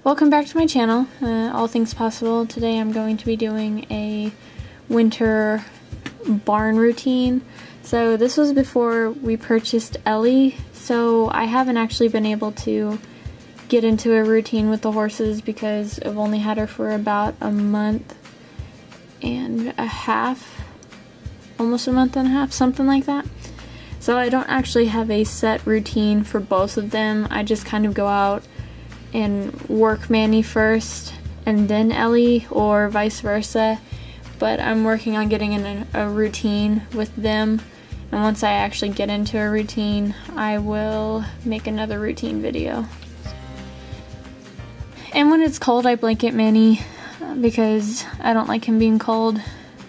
Welcome back to my channel, All Things Possible. Today I'm going to be doing a winter barn routine. So this was before we purchased Ellie, so I haven't actually been able to get into a routine with the horses because I've only had her for about a month and a half, almost a month and a half, something like that. So I don't actually have a set routine for both of them. I just kind of go out and work Manny first and then Ellie, or vice versa, but I'm working on getting in a routine with them, and once I actually get into a routine I will make another routine video. And when it's cold I blanket Manny because I don't like him being cold,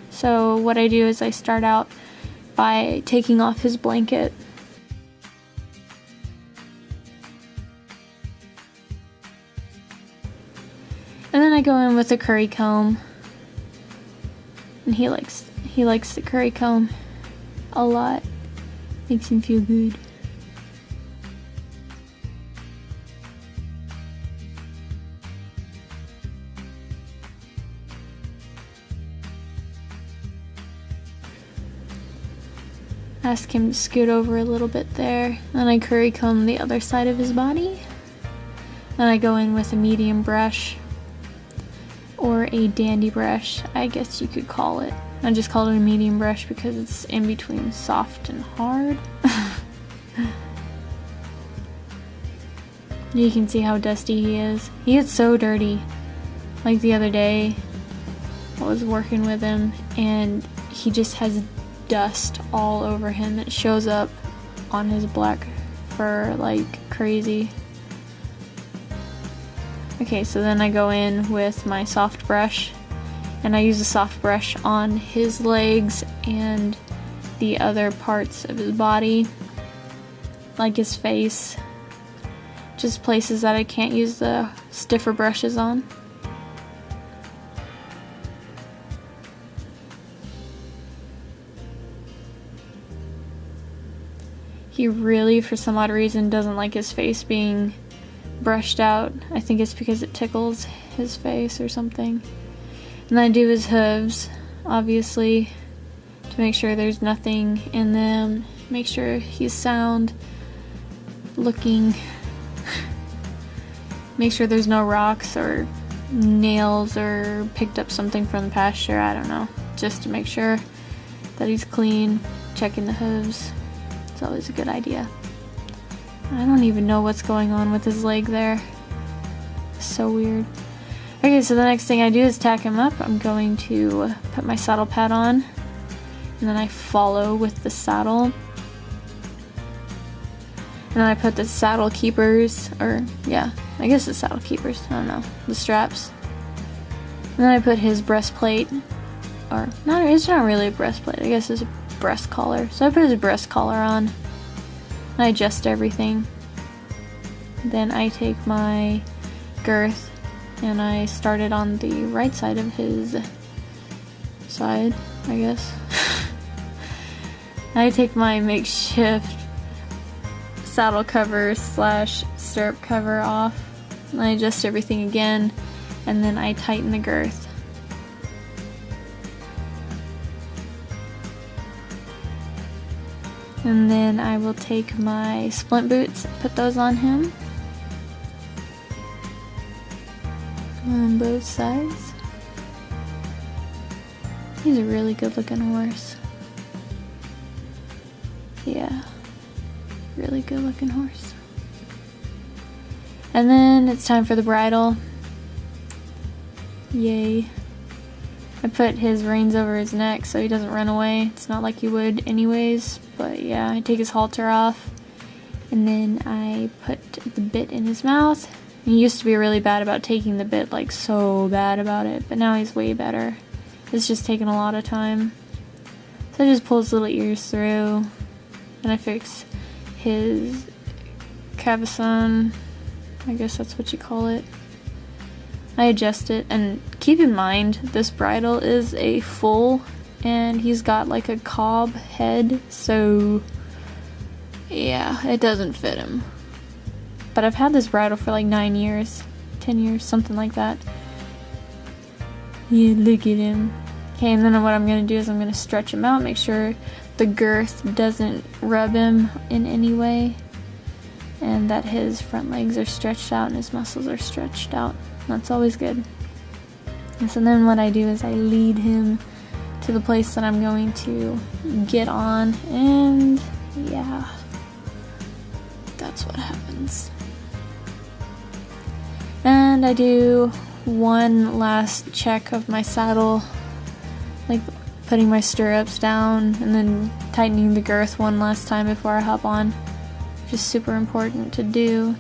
so what I do is I start out by taking off his blanket. And then I go in with a curry comb, and he likes the curry comb a lot. Makes him feel good. Ask him to scoot over a little bit there. Then I curry comb the other side of his body. Then I go in with a medium brush, or a dandy brush, I guess you could call it. I just called it a medium brush because it's in between soft and hard. You can see how dusty he is. He gets so dirty. Like the other day, I was working with him and he just has dust all over him. It shows up on his black fur like crazy. Okay, so then I go in with my soft brush, and I use a soft brush on his legs and the other parts of his body, like his face, just places that I can't use the stiffer brushes on. He really, for some odd reason, doesn't like his face being brushed out. I think it's because it tickles his face or something. And then I do his hooves, obviously, to make sure there's nothing in them, make sure he's sound looking, make sure there's no rocks or nails or picked up something from the pasture, I don't know, just to make sure that he's clean. Checking the hooves, it's always a good idea. I don't even know what's going on with his leg there. So weird. Okay, so the next thing I do is tack him up. I'm going to put my saddle pad on, and then I follow with the saddle. And then I put the saddle keepers, or yeah, I guess the saddle keepers, I don't know, the straps. And then I put his breastplate, or not, it's not really a breastplate, I guess it's a breast collar. So I put his breast collar on. I adjust everything. Then I take my girth and I start it on the right side of his side, I guess. I take my makeshift saddle cover slash stirrup cover off, and I adjust everything again, and then I tighten the girth. And then I will take my splint boots, put those on him on both sides. He's a really good looking horse. Yeah, really good looking horse. And then it's time for the bridle. Yay. I put his reins over his neck so he doesn't run away. It's not like he would anyways, but yeah, I take his halter off, and then I put the bit in his mouth. He used to be really bad about taking the bit, like so bad about it, but now he's way better. It's just taken a lot of time. So I just pull his little ears through, and I fix his cavesson, I guess that's what you call it. I adjust it, and keep in mind this bridle is a full, and he's got like a cob head, so yeah, it doesn't fit him. But I've had this bridle for like 9 years, 10 years, something like that. Yeah, look at him. Okay, and then what I'm gonna do is I'm gonna stretch him out, make sure the girth doesn't rub him in any way, and that his front legs are stretched out and his muscles are stretched out. That's always good. And so then what I do is I lead him to the place that I'm going to get on, and yeah, that's what happens. And I do one last check of my saddle, like putting my stirrups down and then tightening the girth one last time before I hop on, which is super important to do.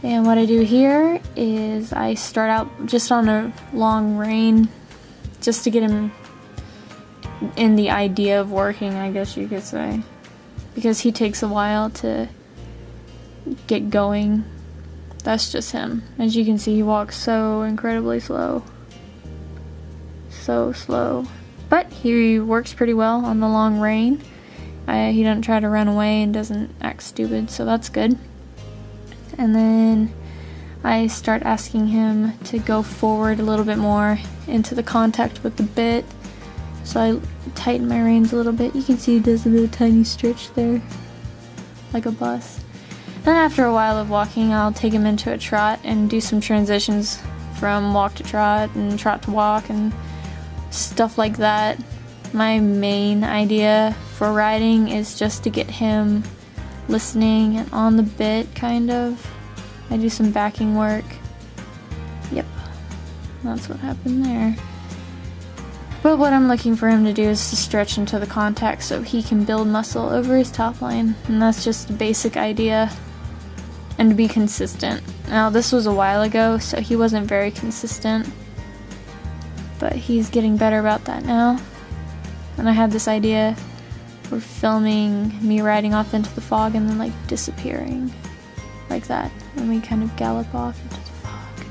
And what I do here is I start out just on a long rein, just to get him in the idea of working, I guess you could say, because he takes a while to get going. That's just him. As you can see, he walks so incredibly slow. So slow. But he works pretty well on the long rein. He doesn't try to run away and doesn't act stupid, so that's good. And then I start asking him to go forward a little bit more into the contact with the bit. So I tighten my reins a little bit. You can see he does a little tiny stretch there, like a bus. Then after a while of walking, I'll take him into a trot and do some transitions from walk to trot and trot to walk and stuff like that. My main idea for riding is just to get him listening and on the bit, kind of. I do some backing work. Yep, that's what happened there. But what I'm looking for him to do is to stretch into the contact so he can build muscle over his top line. And that's just a basic idea. And to be consistent. Now this was a while ago, so he wasn't very consistent. But he's getting better about that now. And I had this idea for filming me riding off into the fog and then like disappearing. Like that. And we kind of gallop off into the fog.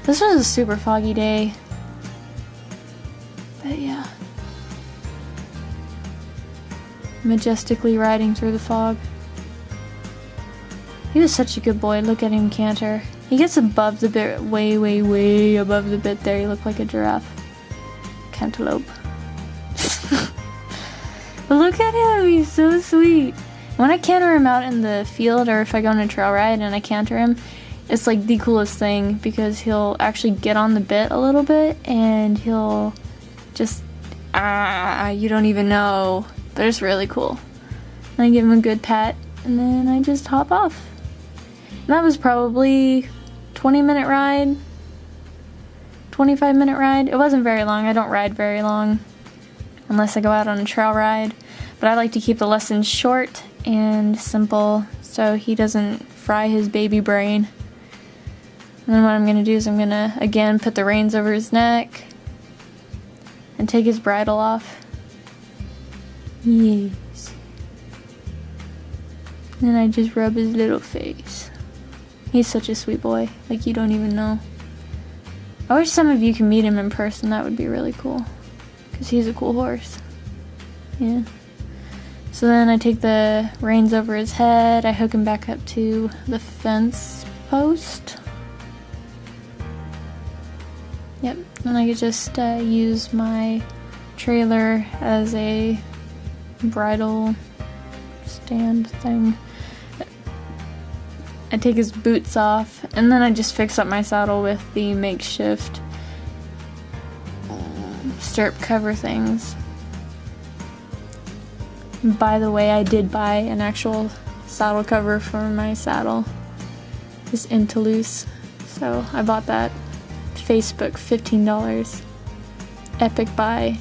This was a super foggy day. But yeah. Majestically riding through the fog. He was such a good boy. Look at him canter. He gets above the bit, way, way, way above the bit there. He looked like a giraffe. Cantaloupe. But look at him, he's so sweet. When I canter him out in the field, or if I go on a trail ride and I canter him, it's like the coolest thing, because he'll actually get on the bit a little bit and he'll just, you don't even know. But it's really cool. And I give him a good pat and then I just hop off. And that was probably 20-minute ride, 25-minute ride. It wasn't very long. I don't ride very long unless I go out on a trail ride. But I like to keep the lessons short and simple so he doesn't fry his baby brain. And then what I'm going to do is I'm going to, again, put the reins over his neck and take his bridle off. Yes. And then I just rub his little face. He's such a sweet boy, like you don't even know. I wish some of you can meet him in person. That would be really cool, because he's a cool horse. Yeah. So then I take the reins over his head, I hook him back up to the fence post. Yep, and I could just use my trailer as a bridle stand thing. I take his boots off, and then I just fix up my saddle with the makeshift stirrup cover things. By the way, I did buy an actual saddle cover for my saddle. This Interloose. So I bought that. Facebook, $15. Epic buy.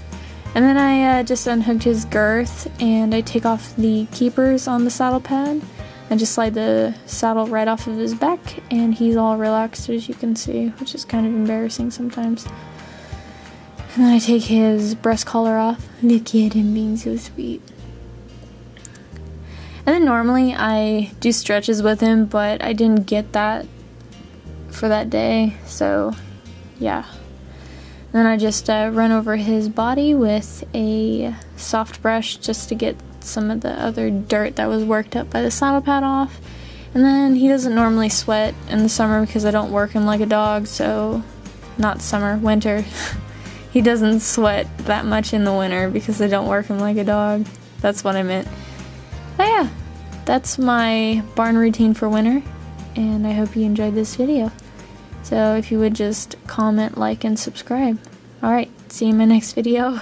And then I just unhooked his girth and I take off the keepers on the saddle pad. I just slide the saddle right off of his back and he's all relaxed, as you can see, which is kind of embarrassing sometimes. And then I take his breast collar off. Look at him being so sweet. And then normally I do stretches with him, but I didn't get that for that day, so yeah. Then I just run over his body with a soft brush just to get some of the other dirt that was worked up by the saddle pad off. And then he doesn't normally sweat in the summer because I don't work him like a dog, so not summer, winter. He doesn't sweat that much in the winter because I don't work him like a dog. That's what I meant. But yeah, that's my barn routine for winter, and I hope you enjoyed this video. So if you would just comment, like, and subscribe. Alright, see you in my next video.